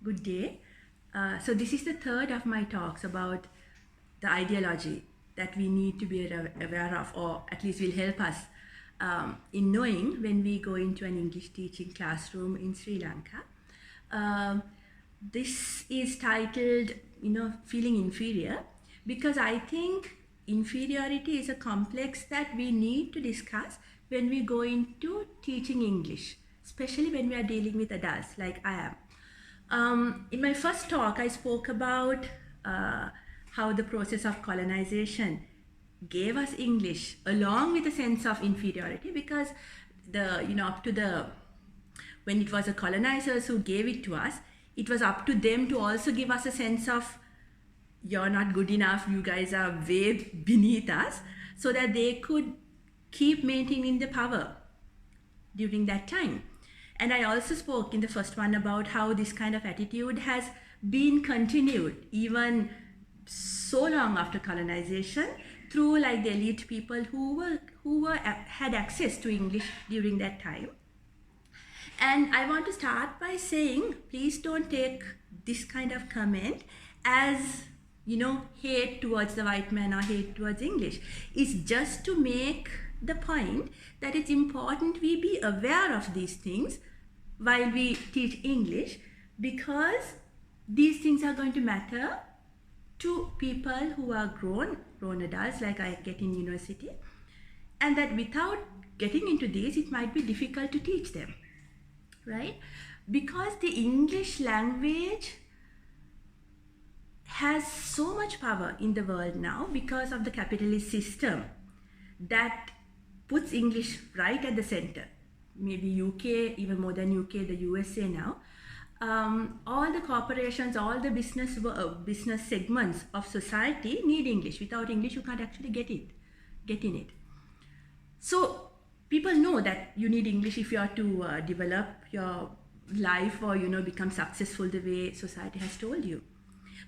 Good day. So this is the third of my talks about the ideology that we need to be aware of, or at least will help us in knowing when we go into an English teaching classroom in Sri Lanka. Um, this is titled, feeling inferior, because I think inferiority is a complex that we need to discuss when we go into teaching English, especially when we are dealing with adults like I am. In my first talk, I spoke about how the process of colonization gave us English along with a sense of inferiority, because up to the when it was the colonizers who gave it to us, it was up to them to also give us a sense of you're not good enough, you guys are way beneath us, so that they could keep maintaining the power during that time. And I also spoke in the first one about how this kind of attitude has been continued even so long after colonization through like the elite people who had access to English during that time. And I want to start by saying, please don't take this kind of comment as hate towards the white man or hate towards English. It's just to make the point that it's important we be aware of these things while we teach English, because these things are going to matter to people who are grown adults like I get in university, and that without getting into this, it might be difficult to teach them, right? Because the English language has so much power in the world now because of the capitalist system that puts English right at the center. Maybe UK, even more than UK, the USA now. All the corporations, all the business segments of society need English. Without English, you can't actually get in it. So people know that you need English if you are to develop your life or become successful the way society has told you.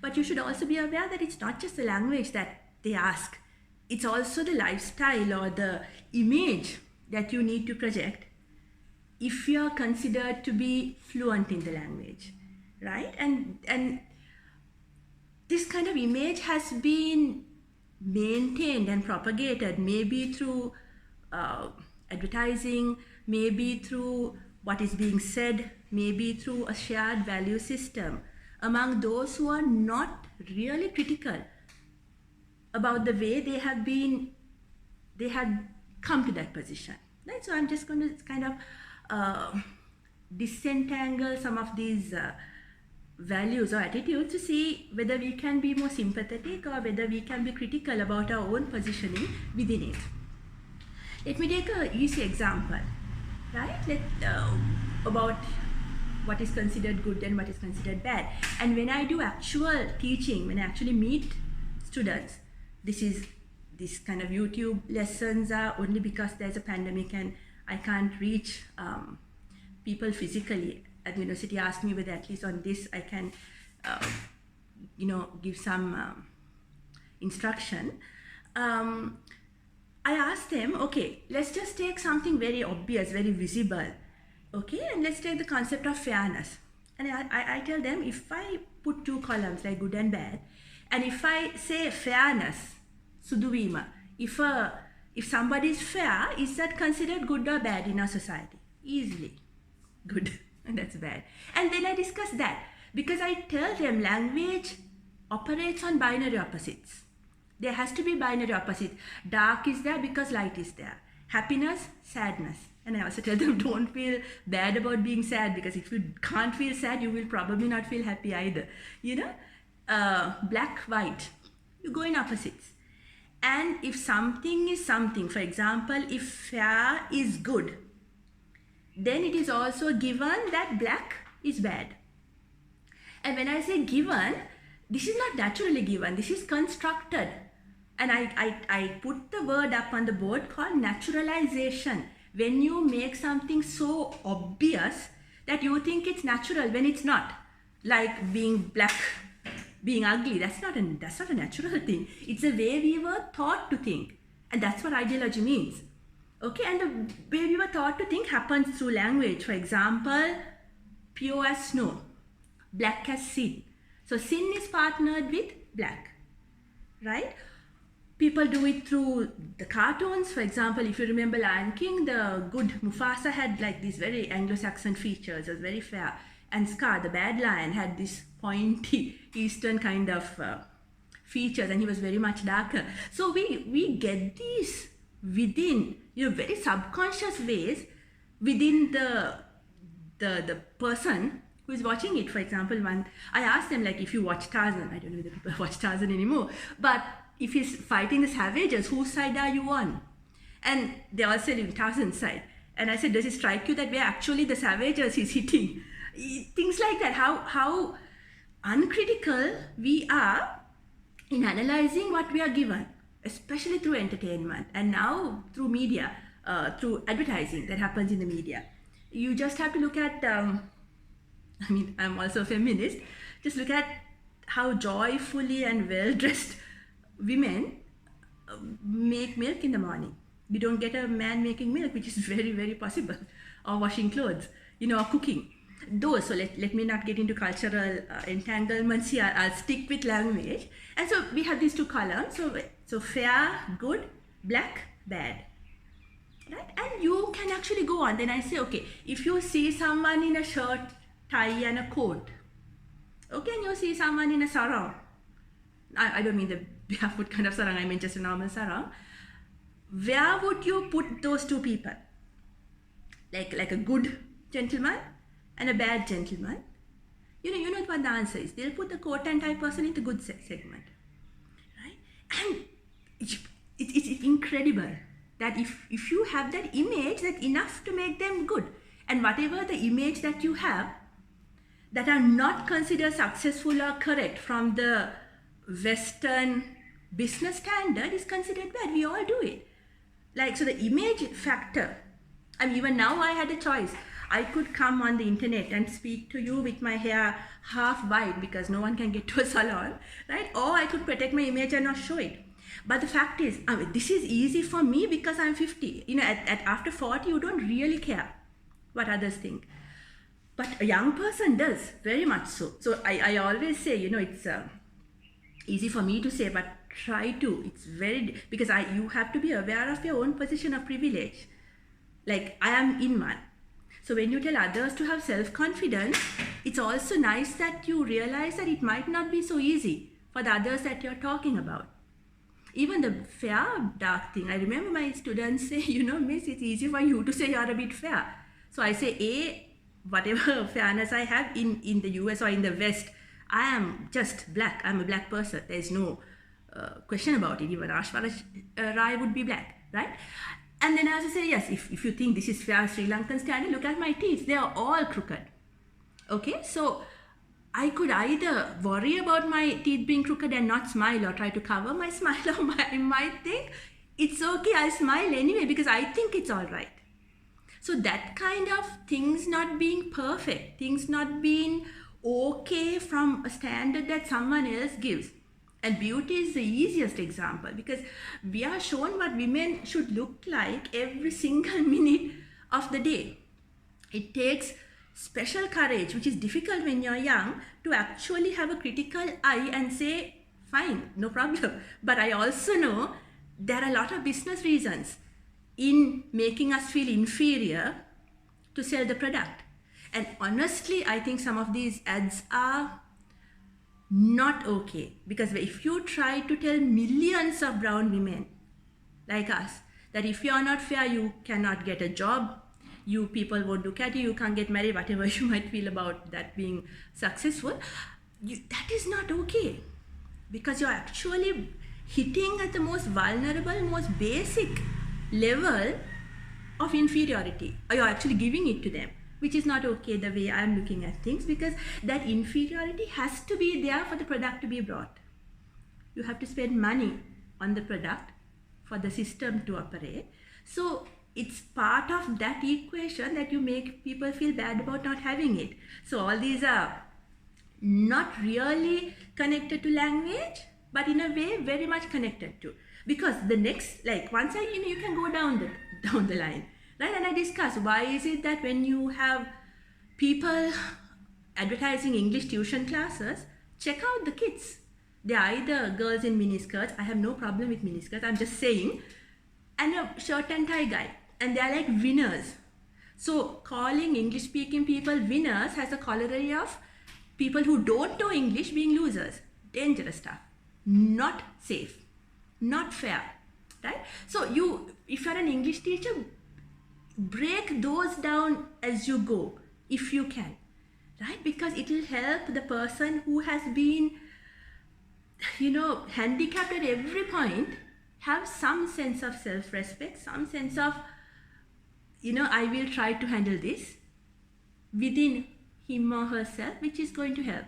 But you should also be aware that it's not just the language that they ask. It's also the lifestyle or the image that you need to project if you are considered to be fluent in the language, right? And this kind of image has been maintained and propagated, maybe through advertising, maybe through what is being said, maybe through a shared value system among those who are not really critical about the way they had come to that position, right? So I'm just going to kind of disentangle some of these values or attitudes to see whether we can be more sympathetic or whether we can be critical about our own positioning within it. Let me take an easy example, right? About what is considered good and what is considered bad. And when I do actual teaching, when I actually meet students, this kind of YouTube lessons are only because there's a pandemic and I can't reach people physically. At the university asked me whether at least on this I can, give some instruction. I asked them, okay, let's just take something very obvious, very visible, okay, and let's take the concept of fairness. And I tell them, if I put two columns like good and bad, and if I say fairness, suduvima, if somebody is fair, is that considered good or bad in our society? Easily good, and that's bad. And then I discuss that, because I tell them language operates on binary opposites. There has to be binary opposite. Dark is there because light is there. Happiness, sadness. And I also tell them, don't feel bad about being sad, because if you can't feel sad, you will probably not feel happy either. Black, white, you go in opposites. And if something is something, for example, if fair is good, then it is also given that black is bad. And when I say given, this is not naturally given, this is constructed. And I put the word up on the board called naturalization. When you make something so obvious that you think it's natural when it's not, like being black, being ugly, that's not a natural thing. It's a way we were taught to think, and that's what ideology means. Okay, and the way we were taught to think happens through language. For example, pure as snow. black as sin. So sin is partnered with black, right? People do it through the cartoons. For example, if you remember Lion King, the good Mufasa had like these very Anglo-Saxon features, was very fair. And Scar, the bad lion, had this pointy Eastern kind of features, and he was very much darker. So we get these within, very subconscious ways within the person who is watching it. For example, I asked them, like, if you watch Tarzan, I don't know whether people watch Tarzan anymore, but if he's fighting the savages, whose side are you on? And they all said in Tarzan's side. And I said, does it strike you that we're actually the savages he's hitting? Things like that, how uncritical we are in analyzing what we are given, especially through entertainment and now through media, through advertising that happens in the media. You just have to look at, I'm also a feminist, just look at how joyfully and well-dressed women make milk in the morning. You don't get a man making milk, which is very, very possible, or washing clothes, or cooking. Those, so let me not get into cultural entanglements here. I'll stick with language. And so we have these two columns. So fair, good, black, bad. Right? And you can actually go on. Then I say, okay, if you see someone in a shirt, tie and a coat, okay, and you see someone in a sarong, I don't mean the barefoot kind of sarong, I mean just a normal sarong, where would you put those two people? Like a good gentleman and a bad gentleman? You know what the answer is. They'll put the coat and tie person in the good segment, right? And it's incredible that if you have that image, that's enough to make them good. And whatever the image that you have that are not considered successful or correct from the Western business standard is considered bad. We all do it. So the image factor, even now I had a choice. I could come on the internet and speak to you with my hair half white because no one can get to a salon, right? Or I could protect my image and not show it. But the fact is, this is easy for me because I'm 50. After 40, you don't really care what others think. But a young person does, very much so. So I always say, it's easy for me to say, but try to. It's very, because you have to be aware of your own position of privilege. Like, I am in one. So when you tell others to have self-confidence, it's also nice that you realize that it might not be so easy for the others that you're talking about. Even the fair, dark thing. I remember my students say, miss, it's easy for you to say you're a bit fair. So I say, whatever fairness I have in the US or in the West, I am just black. I'm a black person. There's no question about it. Even Aishwarya Rai would be black, right? And then I also say, yes, if you think this is fair Sri Lankan standard, look at my teeth. They are all crooked. Okay, so I could either worry about my teeth being crooked and not smile, or try to cover my smile, or I might think it's okay, I'll smile anyway because I think it's all right. So that kind of things not being perfect, things not being okay from a standard that someone else gives. And beauty is the easiest example because we are shown what women should look like every single minute of the day. It takes special courage, which is difficult when you're young, to actually have a critical eye and say, fine, no problem. But I also know there are a lot of business reasons in making us feel inferior to sell the product. And honestly, I think some of these ads are not okay, because if you try to tell millions of brown women like us that if you are not fair, you cannot get a job, you people won't look at you, you can't get married, whatever you might feel about that being successful, that is not okay, because you're actually hitting at the most vulnerable, most basic level of inferiority, or you're actually giving it to them, which is not okay the way I'm looking at things, because that inferiority has to be there for the product to be brought. You have to spend money on the product for the system to operate. So it's part of that equation that you make people feel bad about not having it. So all these are not really connected to language, but in a way very much connected to. Because the next, once you can go down the line. Right? And I discuss why is it that when you have people advertising English tuition classes, check out the kids. They're either girls in miniskirts. I have no problem with miniskirts. I'm just saying, and a shirt and tie guy, and they're like winners. So calling English speaking people winners has a corollary of people who don't know English being losers. Dangerous stuff. Not safe. Not fair. Right? So if you're an English teacher, break those down as you go, if you can. Right? Because it will help the person who has been, handicapped at every point, have some sense of self-respect, some sense of, I will try to handle this within him or herself, which is going to help,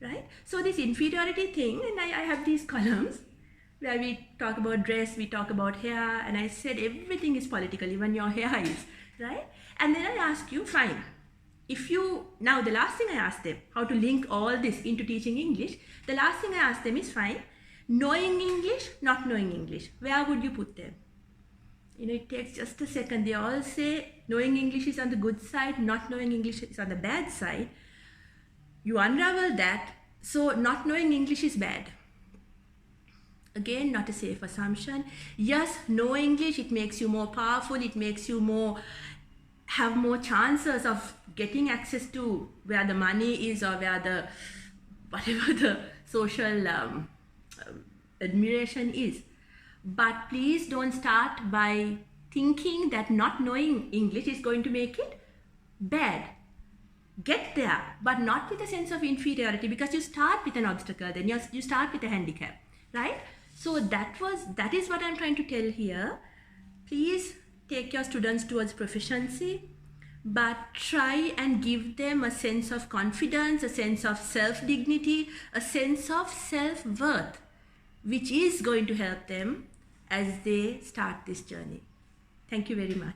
right? So this inferiority thing, and I have these columns where we talk about dress, we talk about hair, and I said everything is political, even your hair is, right? And then I ask you, fine, now the last thing I asked them, how to link all this into teaching English, the last thing I asked them is, fine, knowing English, not knowing English, where would you put them? It takes just a second. They all say knowing English is on the good side, not knowing English is on the bad side. You unravel that, so not knowing English is bad. Again, not a safe assumption. Yes, know English, it makes you more powerful, it makes you have more chances of getting access to where the money is or where whatever the social admiration is. But please don't start by thinking that not knowing English is going to make it bad. Get there, but not with a sense of inferiority, because you start with an obstacle, then you start with a handicap, right? So that is what I'm trying to tell here. Please take your students towards proficiency, but try and give them a sense of confidence, a sense of self-dignity, a sense of self-worth, which is going to help them as they start this journey. Thank you very much.